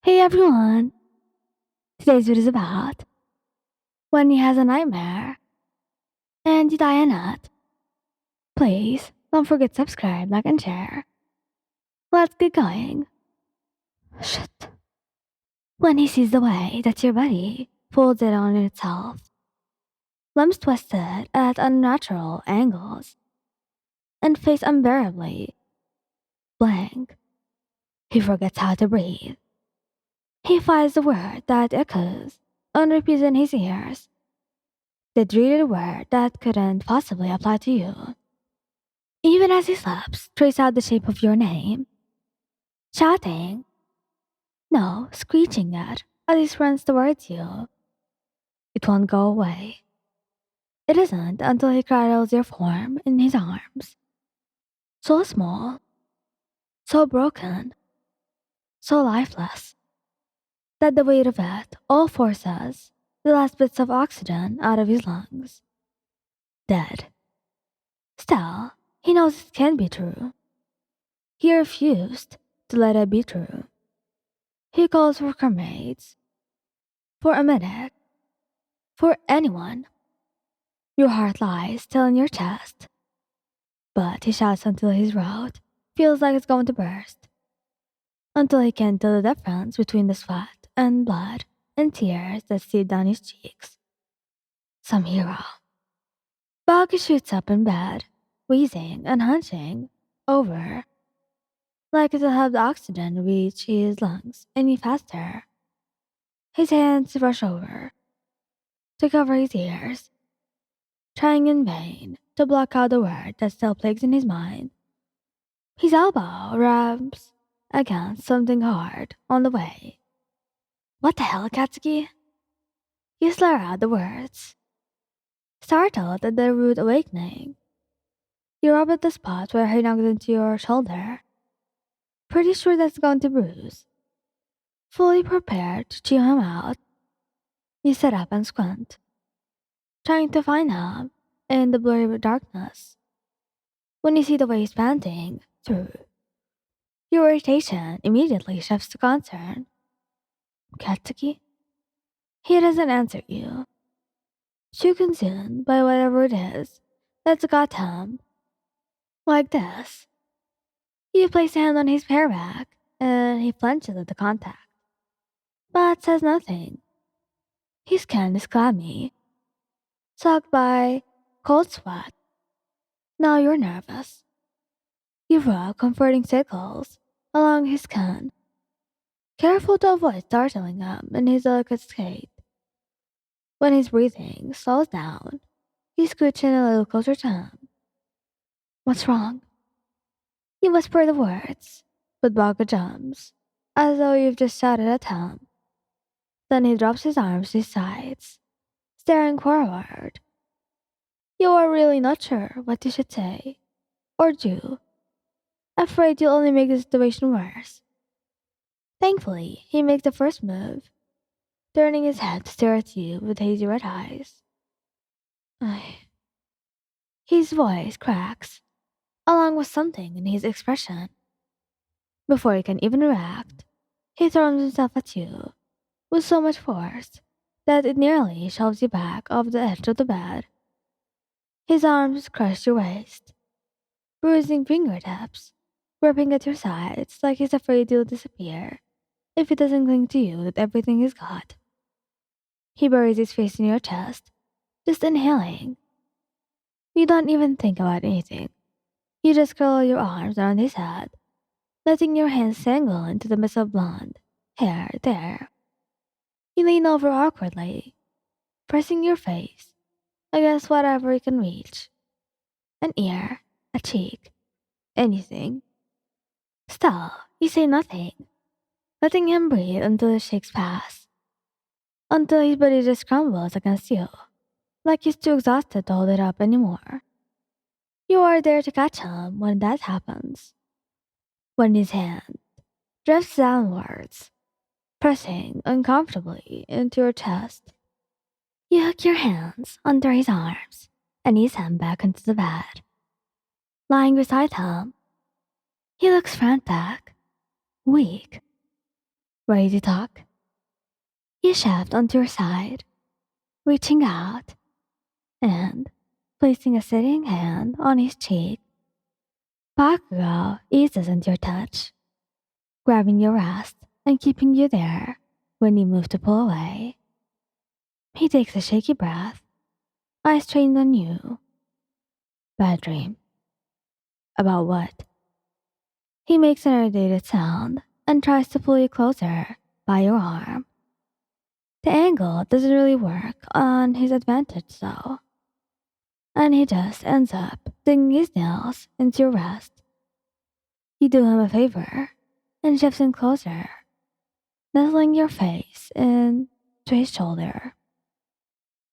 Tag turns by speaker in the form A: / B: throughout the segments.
A: Hey everyone! Today's video is about when he has a nightmare and you die in it. Please don't forget to subscribe, like, and share. Let's get going. Shit. When he sees the way that your body folds it on itself, limbs twisted at unnatural angles, and face unbearably blank, he forgets how to breathe. He finds the word that echoes on repeat in his ears. The dreaded word that couldn't possibly apply to you. Even as his lips trace out the shape of your name, shouting, no, screeching it as he runs towards you. It won't go away. It isn't until he cradles your form in his arms. So small, so broken, so lifeless, that the weight of it all forces the last bits of oxygen out of his lungs. Dead. Still, he knows it can't be true. He refused to let it be true. He calls for comrades, for a medic, for anyone. Your heart lies still in your chest, but he shouts until his throat feels like it's going to burst, until he can't tell the difference between the sweat and blood and tears that seep down his cheeks. Some hero. Bakugou shoots up in bed, wheezing and hunching over, like it'll have the oxygen reach his lungs any faster. His hands rush over to cover his ears, trying in vain to block out the word that still plagues in his mind. His elbow rubs against something hard on the way. What the hell, Katsuki? You slur out the words, startled at the rude awakening. You rub at the spot where he knocked into your shoulder, pretty sure that's going to bruise. Fully prepared to chew him out, you sit up and squint, trying to find him in the blurry darkness. When you see the way he's panting through, your irritation immediately shifts to concern. Katsuki? He doesn't answer you. Too consumed by whatever it is that's got him. Like this. You place a hand on his bareback, and he flinches at the contact, but says nothing. His skin is clammy, soaked by cold sweat. Now you're nervous. You rub comforting tickles along his skin, careful to avoid startling him in his delicate state. When his breathing slows down, you scooch in a little closer to him. What's wrong? You whisper the words, but Baga jumps, as though you've just shouted at him. Then he drops his arms to his sides, staring forward. You are really not sure what you should say, or do, afraid you'll only make the situation worse. Thankfully, he makes the first move, turning his head to stare at you with hazy red eyes. His voice cracks, along with something in his expression. Before you can even react, he throws himself at you with so much force that it nearly shoves you back off the edge of the bed. His arms crush your waist, bruising fingertips, gripping at your sides like he's afraid you'll disappear if he doesn't cling to you with everything he's got. He buries his face in your chest, just inhaling. You don't even think about anything. You just curl your arms around his head, letting your hands tangle into the mess of blonde hair there. You lean over awkwardly, pressing your face against whatever you can reach. An ear, a cheek, anything. Still, you say nothing, letting him breathe until the shakes pass, until his body just crumbles against you, like he's too exhausted to hold it up anymore. You are there to catch him when that happens. When his hand drifts downwards, pressing uncomfortably into your chest. You hook your hands under his arms and ease him back into the bed. Lying beside him, he looks frantic, weak, Ready to talk? You shift onto your side, reaching out and placing a sitting hand on his cheek. Bakugou eases into your touch, grabbing your wrist and keeping you there when you move to pull away. He takes a shaky breath, eyes trained on you. Bad dream. About what? He makes an irritated sound and tries to pull you closer by your arm. The angle doesn't really work on his advantage though, and he just ends up digging his nails into your wrist. You do him a favor and shifts in closer, nuzzling your face into his shoulder.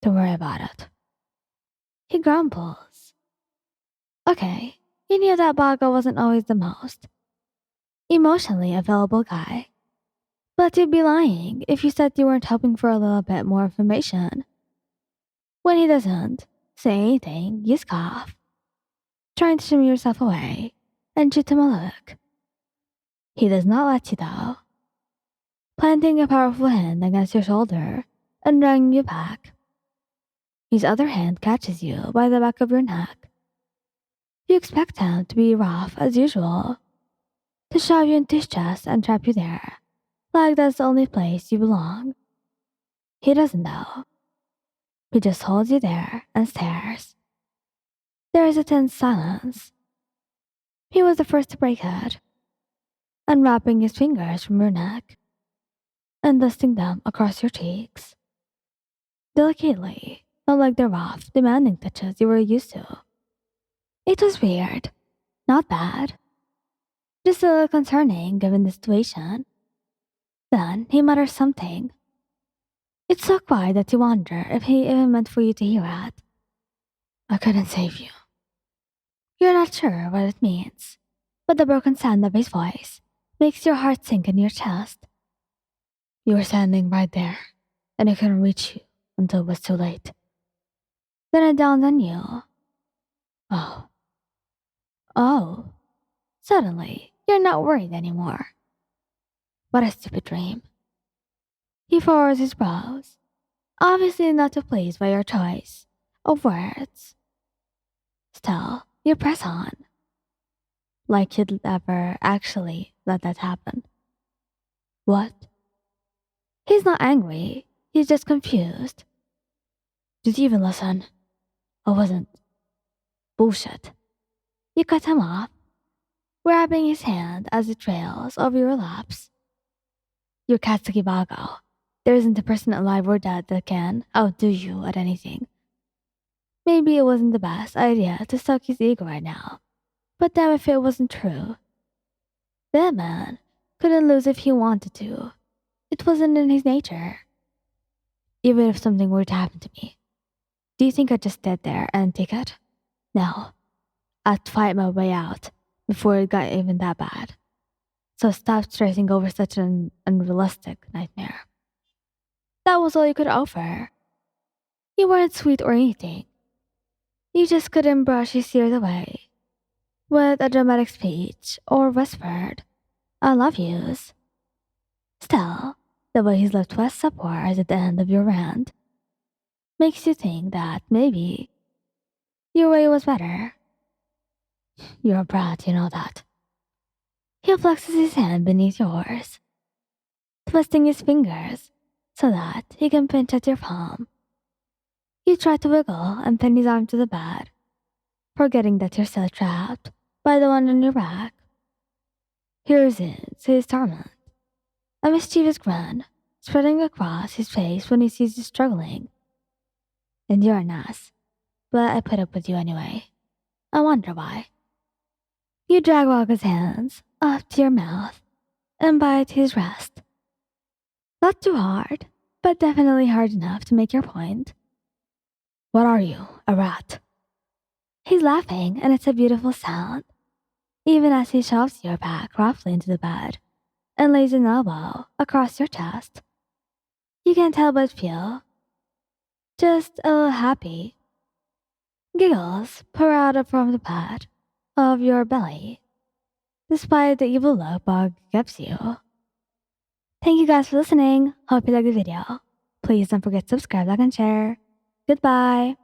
A: Don't worry about it. He grumbles. Okay, you knew that Bago wasn't always the most emotionally available guy. But you'd be lying if you said you weren't hoping for a little bit more information. When he doesn't say anything, you scoff, trying to shimmy yourself away and shoot him a look. He does not let you though, planting a powerful hand against your shoulder and dragging you back. His other hand catches you by the back of your neck. You expect him to be rough as usual, to shove you into his chest and trap you there, like that's the only place you belong. He doesn't though. He just holds you there and stares. There is a tense silence. He was the first to break it, unwrapping his fingers from your neck and dusting them across your cheeks. Delicately, not like the rough, demanding touches you were used to. It was weird, not bad, just a little concerning given the situation. Then he mutters something. It's so quiet that you wonder if he even meant for you to hear it. I couldn't save you. You're not sure what it means, but the broken sound of his voice makes your heart sink in your chest. You were standing right there, and I couldn't reach you until it was too late. Then it dawned on you. Oh. Oh. Suddenly, you're not worried anymore. What a stupid dream. He furrows his brows, obviously not too pleased by your choice of words. Still, you press on. Like you'd ever actually let that happen. What? He's not angry, he's just confused. Did you even listen? I wasn't. Bullshit. You cut him off, grabbing his hand as it trails over your laps. You're Katsuki Bago. There isn't a person alive or dead that can outdo you at anything. Maybe it wasn't the best idea to stoke his ego right now, but damn if it wasn't true. That man couldn't lose if he wanted to. It wasn't in his nature. Even if something were to happen to me, do you think I'd just sit there and take it? No. I'd fight my way out before it got even that bad. So stop stressing over such an unrealistic nightmare. That was all you could offer. You weren't sweet or anything. You just couldn't brush his tears away with a dramatic speech or whispered, I love yous. Still, the way he's left West upwards at the end of your rant makes you think that maybe your way was better. You're a brat, you know that. He flexes his hand beneath yours, twisting his fingers so that he can pinch at your palm. You try to wiggle and pin his arm to the bed, forgetting that you're still trapped by the one on your back. Here's his torment, a mischievous grin spreading across his face when he sees you struggling. And you're an ass, but I put up with you anyway. I wonder why. You drag Waga's hands up to your mouth and bite his wrist. Not too hard, but definitely hard enough to make your point. What are you, a rat? He's laughing, and it's a beautiful sound, even as he shoves your back roughly into the bed and lays an elbow across your chest. You can't help but feel just a little happy. Giggles pour out from the pad of your belly, despite the evil look Bug gives you. Thank you guys for listening. Hope you liked the video. Please don't forget to subscribe, like, and share. Goodbye.